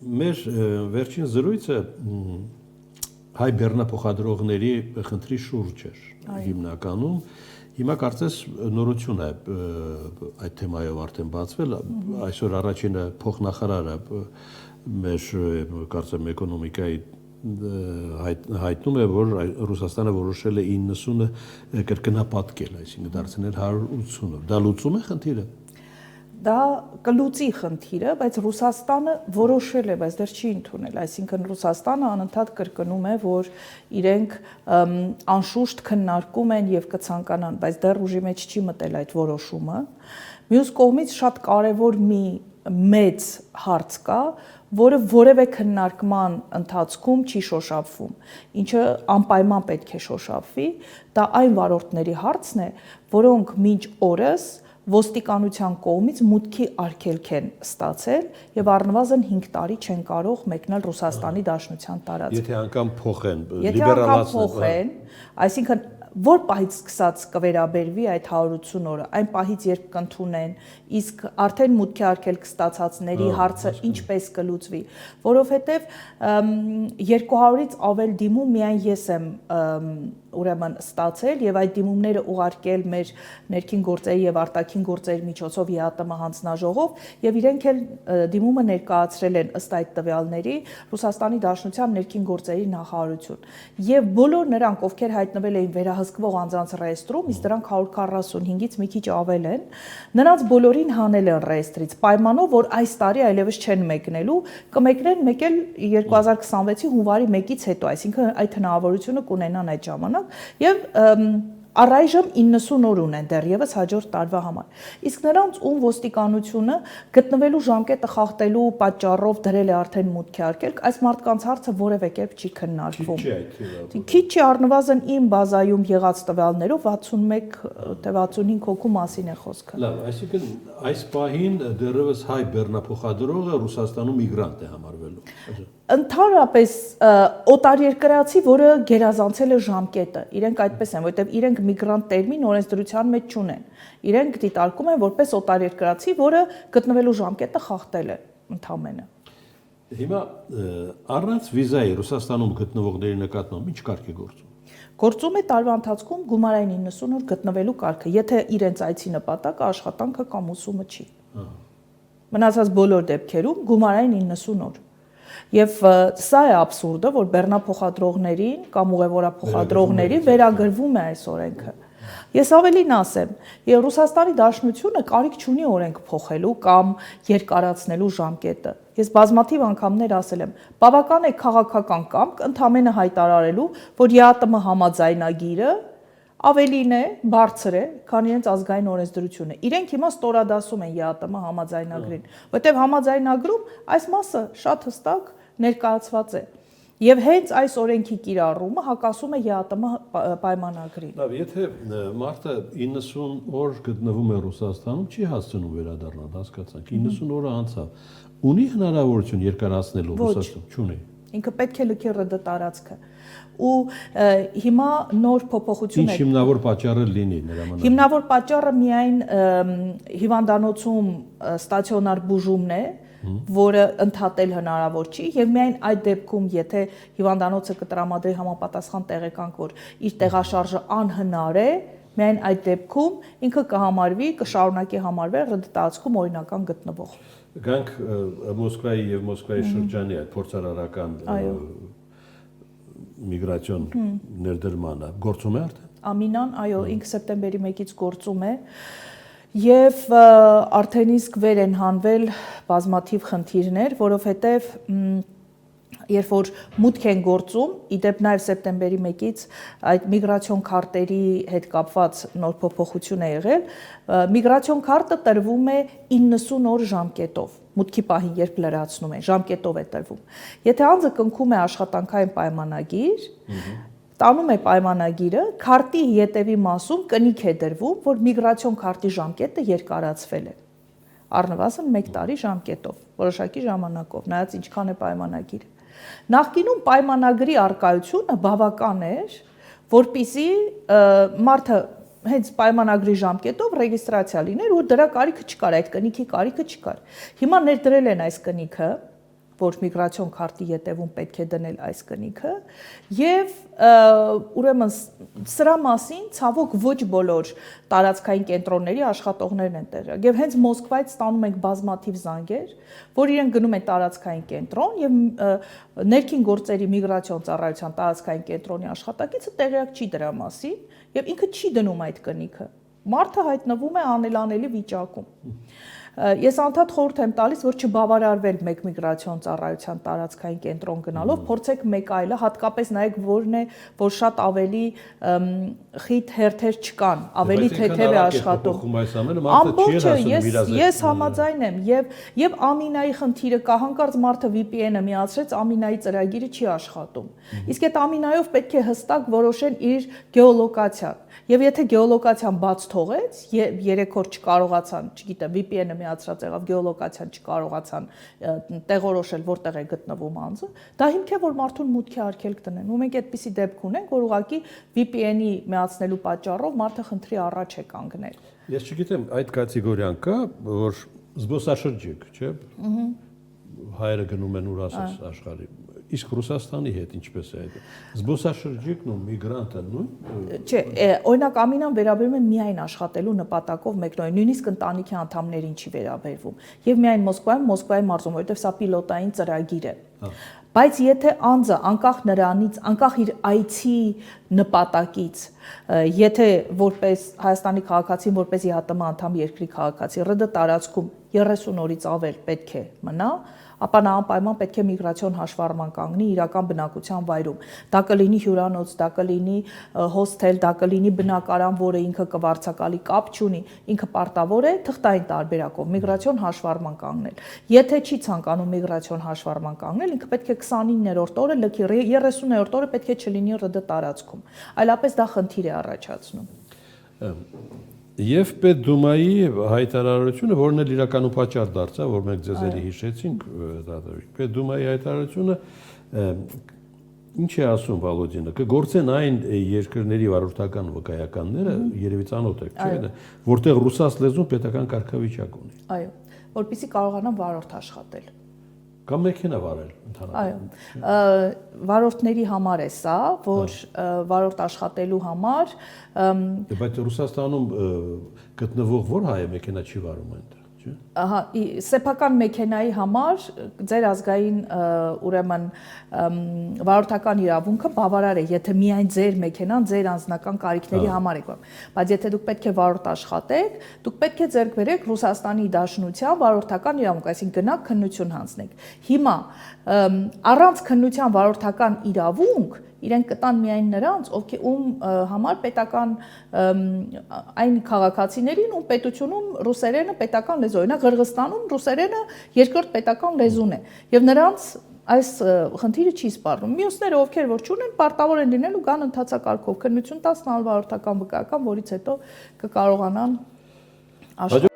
մեր վերջին զրույցը հայ բեռնափոխադրողների խնդրի շուրջ էր հիմնականում։ Հիմա կարծես նորություն է այդ թեմայով արդեն բացվել, այսօր առաջինը փոխնախարարը մեր կարծեմ էկոնոմիկայի հայտնում է, որ Ռուսաստանը որոշել է 90-ը կրկնապատկել, այսինքն դարձնել 180-ով։ Դա լուծում է խնդիրը։ Դա կլուծի խնդիրը, բայց Ռուսաստանը որոշել է, բայց դեռ չի ընդունել, այսինքն Ռուսաստանը անընդհատ կրկնում է, որ իրենք անշուշտ քննարկում են եւ կցանկանան, բայց դեռ ուժի մեջ չի մտել այդ որոշումը։ Մյուս կողմից շատ կարեւոր մի մեծ հարց կա, որը որևէ քննարկման ընթացքում չի շոշափվում, ինչը անպայման պետք է շոշափվի, դա այն վարորդների հարցն է, որոնք մինչ օրս ոստիկանության կողմից մուտքի արգելք են ստացել եւ առնվազն 5 տարի չեն կարող մեկնել Ռուսաստանի Դաշնության տարածք։ Եթե անգամ փոխեն, լիբերալացնեն, այսինքն որ պահից սկսած կվերաբերվի այդ 180 օրը, այն պահից երբ կընդունեն, իսկ արդեն մուտքի արգելք ստացածների հարցը ինչպես կլուծվի, որովհետեւ 200-ից ավել դիմում միայն ես եմ ուրեմն ստացել եւ այդ դիմումները ուղարկել մեր ներքին գործերի եւ արտաքին գործերի միջոցով ԵԱՏՄ հանձնաժողով եւ իրենք էլ դիմումը ներկայացրել են ըստ այդ տվյալների Ռուսաստանի Դաշնության ներքին գործերի նախարարություն եւ բոլոր նրանք ովքեր հայտնվել էին վերահսկվող անձանց ռեեստրում, իսկ դրանք 145-ից մի քիչ ավել են, նրանց բոլորին հանել են ռեեստրից պայմանով, որ այս տարի այլևս չեն մեկնելու, կմեկնեն մեկ էլ 2026-ի հունվարի 1-ից հետո, այսինքն այդ հնարավորությունը կունենան այդ ժամանակ եւ առայժմ 90 օր ունեն դեռևս հաջորդ տարվա համար։ Իսկ նրանց ում ոստիկանությունը գտնվելու ժամկետը խախտելու պատճառով դրել է արդեն մուտքի արգելք, այս մարդկանց հարցը որևէ կերպ չի քննարկվում։ Քիչ չի առնվազն իմ բազայում եղած տվյալներով 61 թե 65 հոգու մասին է խոսքը։ Լավ, այսինքն այս պահին դեռևս հայ բեռնափոխադրողը Ռուսաստանում միգրանտ է համարվելու։ Ընդհանրապես օտարերկրացի, որը գերազանցել է ժամկետը, իրենք այդպես են, որովհետև իրենք միգրանտ տերմին օրենսդրության մեջ չունեն։ Իրենք դիտարկում են որպես օտարերկրացի, որը գտնվելու ժամկետը խախտել է ընդամենը։ Հիմա առանց վիզայի Ռուսաստանում գտնվողների նկատմամբ ինչ կարգ է գործում։ Գործում է տարվա ընթացքում գումարային 90 օր գտնվելու կարգը, եթե իրենց այցի նպատակը աշխատանքը կամ ուսումը չի։ Մնացած բոլոր դեպքերում գումարային 90 օր։ Եվ սա է աբսուրդը, որ բեռնափոխադրողներին կամ ուղևորափոխադրողներին վերագրվում է այս օրենքը։ Ես ավելին ասեմ, եւ Ռուսաստանի Դաշնությունը կարիք չունի օրենք փոխելու կամ երկարացնելու ժամկետը։ Ես բազմաթիվ անգամներ ասել եմ, բավական է քաղաքական կամք ընդհանրապես հայտարարելու, որ ԵԱՏՄ համաձայնագիրը ավելին է, բարձր է, քան իրենց ազգային օրենսդրությունը։ Իրենք հիմա ստորադասում են ԵԱՏՄ համաձայնագրին, որտեղ համաձայնագրում այս մասը շատ հստակ ներկայացված է։ Եվ հենց այս օրենքի կիրառումը հակասում է ԵԱՏՄ պայմանագրին։ Լավ, եթե մարդը 90 օր գտնվում է Ռուսաստանում, չի հասցնում վերադառնալ, հասկացանք, 90 օրը անցավ, ունի հնարավորություն երկարացնելու Ռուսաստանում, չունի։ Ինքը պետք է լքի ՌԴ տարածքը։ Ու հիմա նոր փոփոխություն է։ Ինչ հիմնավոր պատճառը լինի նրա մոտ։ Հիմնավոր պատճառը միայն հիվանդանոցում ստացիոնար բուժումն է, որը ընդհատել հնարավոր չի եւ միայն այդ դեպքում, եթե հիվանդանոցը կտրամադրի համապատասխան տեղեկանք, որ իր տեղաշարժը անհնար է, միայն այդ դեպքում ինքը կհամարվի, կշարունակի համարվել ՌԴ տարածքում օրինական գտնվող։ Գանք Մոսկվայի եւ Մոսկվայի շրջանի այդ փորձարարական միգրացիոն ներդրմանը գործում է արդեն։ Ամինան, այո, ինքը սեպտեմբերի 1-ից գործում է եւ արդեն իսկ վեր են հանվել բազմաթիվ խնդիրներ, որովհետեւ երբ որ մուտք են գործում, իդեպ նաև սեպտեմբերի 1-ից այդ միգրացիոն քարտերի հետ կապված նոր փոփոխություն է եղել, միգրացիոն քարտը տրվում է 90 օր ժամկետով, մուտքի պահին երբ լրացնում են, ժամկետով է տրվում։ Եթե անձը կնքում է աշխատանքային պայմանագիր, տանում է պայմանագիրը, քարտի ետևի մասում կնիկ է դրվում, որ միգրացիոն քարտի ժամկետը երկարացվել է։ Առնվազն 1 տարի ժամկետով, որոշակի ժամանակով, նայած ինչքան է պայմանագիրը։ Նախկինում պայմանագրի արկայությունը բավական էր, որպեսզի մարդը հենց պայմանագրի ժամկետով ռեգիստրացիա լիներ ու դրա կարիքը չկար, այդ կնիքի կարիքը չկար։ Հիմա ներդրել են այս կնիքը, որ միգրացիոն քարտի ետևում պետք է դնել այս կնիքը եւ ուրեմն սրա մասին ցավոք ոչ բոլոր տարածքային կենտրոնների աշխատողներն են տեղյակ եւ հենց Մոսկվայից ստանում ենք բազմաթիվ զանգեր, որ իրենք գնում են տարածքային կենտրոն եւ ներքին գործերի միգրացիոն ծառայության տարածքային կենտրոնի աշխատակիցը տեղյակ չի դրա մասին եւ ինքը չի դնում այդ կնիքը։ Մարդը հայտնվում է անելանելի վիճակում։ Ես անդադ խորհուրդ եմ տալիս, որ չբավարարվել մեկ միգրացիոն ծառայության տարածքային կենտրոն գնալով, փորձեք մեկ այլը, հատկապես նայեք որն է, որ շատ ավելի խիտ հերթեր չկան, ավելի թեթև է աշխատում։ Ամբողջը ես համաձայն եմ եւ Ամինայի խնդիրը կա, հանկարծ մարդը VPN-ը միացրեց, Ամինայի ծրագիրը չի աշխատում։ Իսկ այդ Ամինայով պետք է հստակ որոշեն իր գեոլոկացիան։ Եվ եթե գեոլոկացիան բաց թողեց, 3 օր չկարողացան, չգիտեմ, VPN-ը միացրած եղավ, գեոլոկացիան չկարողացան տեղորոշել, որտեղ է գտնվում անձը, դա հիմք է, որ մարդուն մուտքի արգելք դնեն։ Ու մենք այդպիսի դեպք ունենք, որ ուղղակի VPN-ի միացնելու պատճառով մարդը խնդրի առաջ է կանգնել։ Ես չգիտեմ, այդ կատեգորիան կա, որ զբոսաշրջիկ, չէ՞։ Հայերը գնում են ուր ասես աշխարհի։ Իսկ Ռուսաստանի հետ ինչպես է այդ։ Զբոսաշրջիկն ու միգրանտը նույն։ Չէ, օրինակ Ամինան վերաբերում է միայն աշխատելու նպատակով մեկնոյ, նույնիսկ ընտանիքի անդամներին չի վերաբերվում։ Եվ միայն Մոսկվայի մարզում, որովհետև սա պիլոտային ծրագիր է։ Բայց եթե անձը անկախ նրանից, անկախ իր այցի նպատակից, եթե որպես Հայաստանի քաղաքացին, որպես ՀԱՏՄ անդամ երկրի քաղաքացի ՌԴ տարածքում 30 օրից ավել պետք է մնա, ապա նա անպայման պետք է միգրացիոն հաշվառման կանգնի իրական բնակության վայրում։ Դա կլինի հյուրանոց, դա կլինի հոսթել, դա կլինի բնակարան, որը ինքը կվարձակալի, կապ չունի, ինքը պարտավոր է թղթային տարբերակով միգրացիոն հաշվառման կանգնել։ Եթե չի ցանկանում միգրացիոն հաշվառման կանգնել, ինքը պետք է 29-րդ օրը լքի, 30-րդ օրը պետք է չլինի ՌԴ տարածքում։ Այլապես դա խնդիր է առաջացնում։ Եվ Պետդումայի հայտարարությունը, որն էլ իրականում պատճառ դարձավ, որ մենք ձեզ էլի հիշեցինք, Պետդումայի հայտարարությունը ինչ է ասում Վալոդինը, կգործեն այն երկրների վարորդական վկայականները, երևի ծանոթ եք, չէ՞, որտեղ ռուսաց լեզուն պետական կարգավիճակ ունի։ Այո, որպեսզի կարողանան վարորդ աշխատել։ Կամ մեքենա վարել ընդհանրապես։ Այո, վարորդների համար է սա, որ վարորդ աշխատելու համար Բայց Ռուսաստանում գտնվող որ հայը մեքենա չի վարում այնտեղ, չէ՞։ Ահա, սեփական մեքենայի համար ձեր ազգային ուրեմն վարորդական իրավունքը բավարար է, եթե միայն ձեր մեքենան ձեր անձնական կարիքների համար է գնում։ Բայց եթե դուք պետք է վարորդ աշխատեք, դուք պետք է ձեռք բերեք Ռուսաստանի Դաշնության վարորդական իրավունք, այսինքն գնաք քննություն հանձնեք։ Հիմա առանց քննության վարորդական իրավունք իրենք կտան միայն նրանց, ում համար պետական այն քաղաքացիներին, ում պետությունում ռուսերենը պետական լեզու է, օրինակ Ղրղստանում ռուսերենը երկրորդ պետական լեզուն է, եւ նրանց այս խնդիրը չի սպառնում։ Մյուսները, ովքեր որ չունեն, պարտավոր են լինելու գան ընթացակարգով քննություն տալ վարորդական վկայական, որից հետո կկարողանան աշխատել։